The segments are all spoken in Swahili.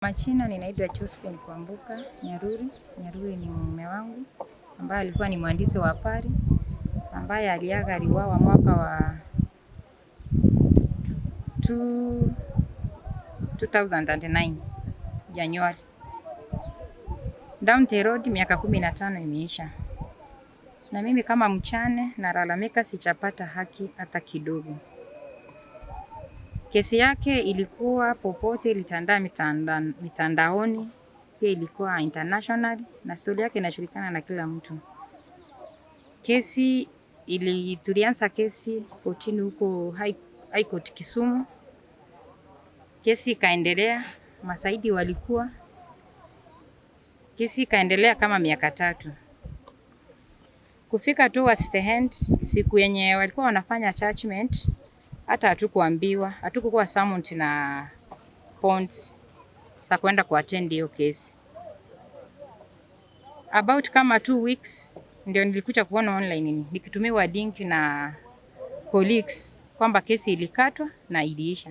Machina ninaitwa Josephine Kwambuka Nyaruri. Nyaruri ni mume wangu ambaye alikuwa ni mhandisi wa habari ambaye aliuawa mwaka wa 2009 Januari. Down the road miaka 15 imeisha. Na mimi kama mchane nalalamika sijapata haki hata kidogo. Kesi yake ilikuwa popote, ilitandaa mitandaoni, pia ilikuwa international na story yake inajulikana na kila mtu. Kesi tulianza kesi kotini huko High Court Kisumu. Kesi ikaendelea, masaidi walikuwa. Kesi ikaendelea kama miaka 3. Kufika towards the end, siku yenye walikuwa wanafanya judgment, hata hatukuambiwa, hatukukuwa summoned na bonds za kwenda kuattend hiyo kesi. About kama 2 weeks ndio nilikuja kuona online nikitumiwa link na colleagues kwamba kesi ilikatwa na iliisha.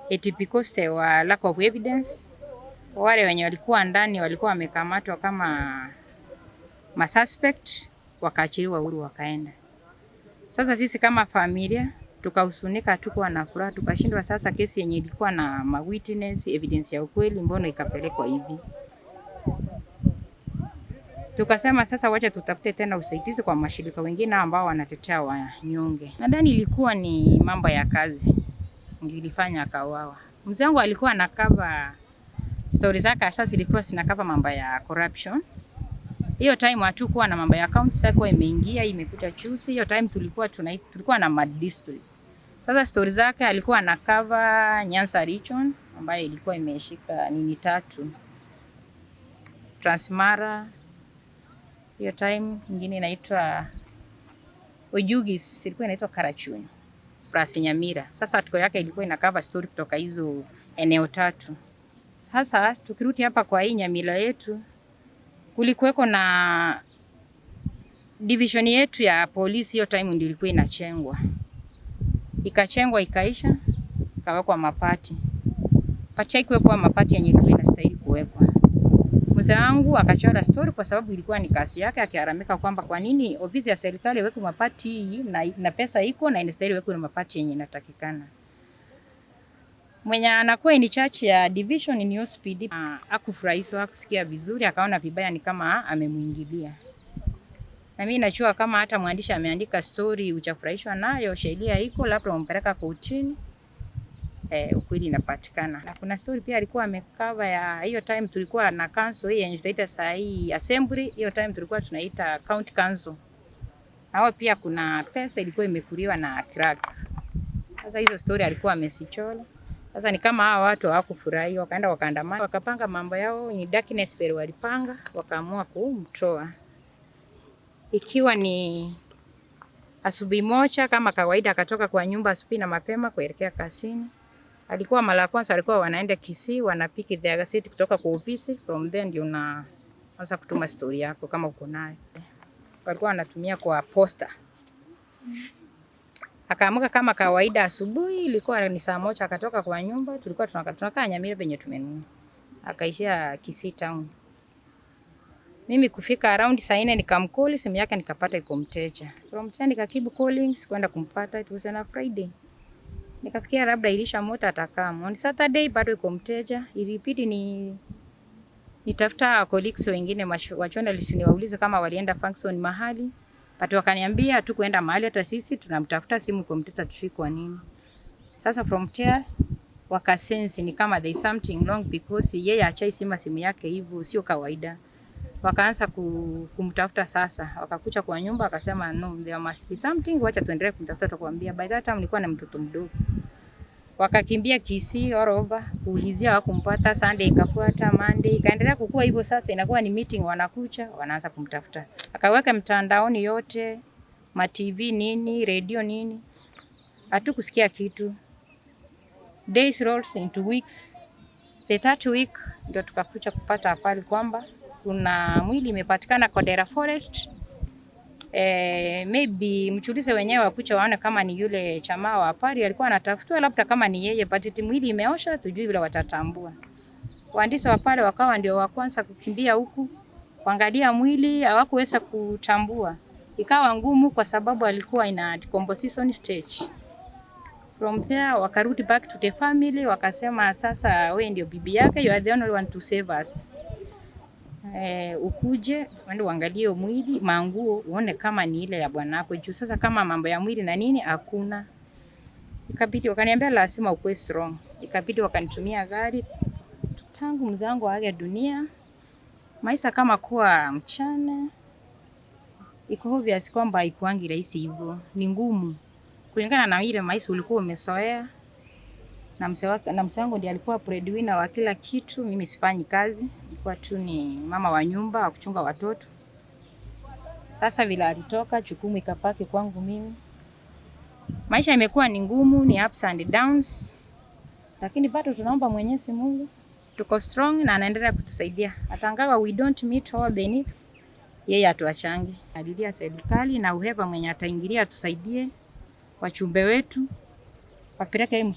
Eti because there were lack of evidence. Wale wenye walikuwa ndani walikuwa wamekamatwa kama suspect, wakaachiliwa huru wakaenda. Sasa sisi kama familia tukahusunika, tuko na furaha, tukashindwa sasa kesi yenye ilikuwa na witness evidence ya ukweli mbona ikapelekwa hivi. Tukasema sasa wacha tutafute tena usaidizi kwa mashirika wengine ambao wanatetea wanyonge. Nadhani ilikuwa ni mambo ya kazi ndio ilifanya akauawa. Mzee wangu alikuwa anakava stories zake, sasa zilikuwa zinakava mambo ya corruption. Hiyo time hatukuwa na mambo ya account, sasa imeingia imekuja chusi. Hiyo time tulikuwa na mad district. Sasa stories zake alikuwa anakava Nyanza region ambayo ilikuwa imeshika 3 Transmara. Hiyo time nyingine inaitwa Ojugis, ilikuwa inaitwa Karachuonyo plus Nyamira. Sasa tuko yake ilikuwa inakava story kutoka hizo eneo 3. Sasa tukirudi hapa kwa hii Nyamira yetu, kulikuweko na division yetu ya polisi. Hiyo time ndio ilikuwa inachengwa. Ikachengwa ikaisha, kawekwa mapati. Pacha ikuwekwa mapati yenye ilikuwa inastahili kuwekwa. Mzee wangu akachora story kwa sababu ilikuwa ni kazi yake, akiharamika kwamba kwa nini ofisi ya serikali iweke mapati hii na pesa iko na inastahili iwekwe mapati yenye inatakikana. Mwenye anakuwa in charge ya division ni OSPD. Hakufurahishwa, hakusikia vizuri, akaona vibaya ni kama amemuingilia. Na mimi najua kama hata mwandishi ameandika story uchafurahishwa nayo, sheria iko labda umpeleka kotini, ukweli inapatikana. Na kuna story pia alikuwa amekava ya hiyo time tulikuwa na council hii yenye tunaita saa hii assembly. Hiyo time tulikuwa tunaita county council. Hao pia kuna pesa ilikuwa imekuliwa na crack. Sasa hizo story alikuwa amesichola. Sasa ni kama hao watu hawakufurahi, wakaenda wakaandamana, wakapanga mambo yao ni darkness pero walipanga, wakaamua kumtoa. Ikiwa ni asubuhi moja kama kawaida akatoka kwa nyumba asubuhi na mapema kuelekea kazini. Alikuwa mara kwanza alikuwa wanaenda Kisii, wanapiki the gazeti kutoka kwa ofisi, from then ndio unaanza kutuma story yako kama uko nayo. Walikuwa wanatumia kwa poster. Akaamka kama kawaida asubuhi, ilikuwa ni saa 1 akatoka kwa nyumba, tulikuwa tunakaa Nyamira penye tumenunua. Akaishia Kisii town. Mimi kufika around saa 4 nikamcall, simu yake nikapata iko mteja. From then nikakeep calling, sikuenda kumpata, it was on a Friday. Nikafikia labda ilisha moto atakaa. On Saturday bado iko mteja. Ilibidi nitafuta colleagues wengine wa journalist niwaulize kama walienda function mahali. But wakaniambia hatukuenda mahali, hata sisi tunamtafuta, simu iko mteja tujui kwa nini. Sasa from there wakasense ni kama there is something wrong because yeye achaisima simu yake hivyo sio kawaida. Wakaanza kumtafuta sasa. Wakakuja kwa nyumba akasema no, there must be something, wacha tuendelee kumtafuta tukwambia. By that time nilikuwa na mtoto mdogo. Wakakimbia Kisii all over kuulizia hawakumpata. Sunday ikafuata, Monday ikaendelea kukua hivyo. Sasa inakuwa ni meeting, wanakuja wanaanza kumtafuta. Akaweka mtandaoni yote, ma TV nini, radio nini. Hatukusikia kitu. Days rolls into weeks. The 3rd week ndio tukakuja kupata habari kwamba kuna mwili imepatikana Kodera Forest. Maybe mchulize wenyewe wakucha waone kama ni yule chama wa pari alikuwa anatafutwa, labda kama ni yeye, but mwili imeosha, tujui vile watatambua. Wahandisi wa pale wakawa ndio wa kwanza kukimbia huku kuangalia mwili, hawakuweza kutambua. Ikawa ngumu kwa sababu alikuwa ina decomposition stage. From there wakarudi back to the family, wakasema sasa wewe ndio bibi yake, you are the only one to save us. Ukuje wende uangalie mwili, manguo uone kama ni ile ya bwanako. Juu sasa kama mambo ya mwili na nini hakuna. Ikabidi wakaniambia lazima ukue strong. Ikabidi wakanitumia gari. Tangu mzee wangu aage dunia, maisha kama kuwa mchana, iko obvious kwamba haikuangi rahisi hivyo, ni ngumu. Kulingana na ile maisha ulikuwa umezoea, na mzee wangu ndiye alikuwa breadwinner wa kila kitu, mimi sifanyi kazi, nilikuwa tu ni mama wa nyumba wa kuchunga watoto. Sasa vile alitoka, jukumu ikapaki kwangu mimi. Maisha imekuwa ni ngumu, ni ups and downs, lakini bado tunaomba Mwenyezi Mungu. Tuko strong na anaendelea kutusaidia. Atangawa we don't meet all the needs, yeye atuachangi. Alilia serikali na uheba mwenye ataingilia tusaidie wachumbe wetu. Wapeleke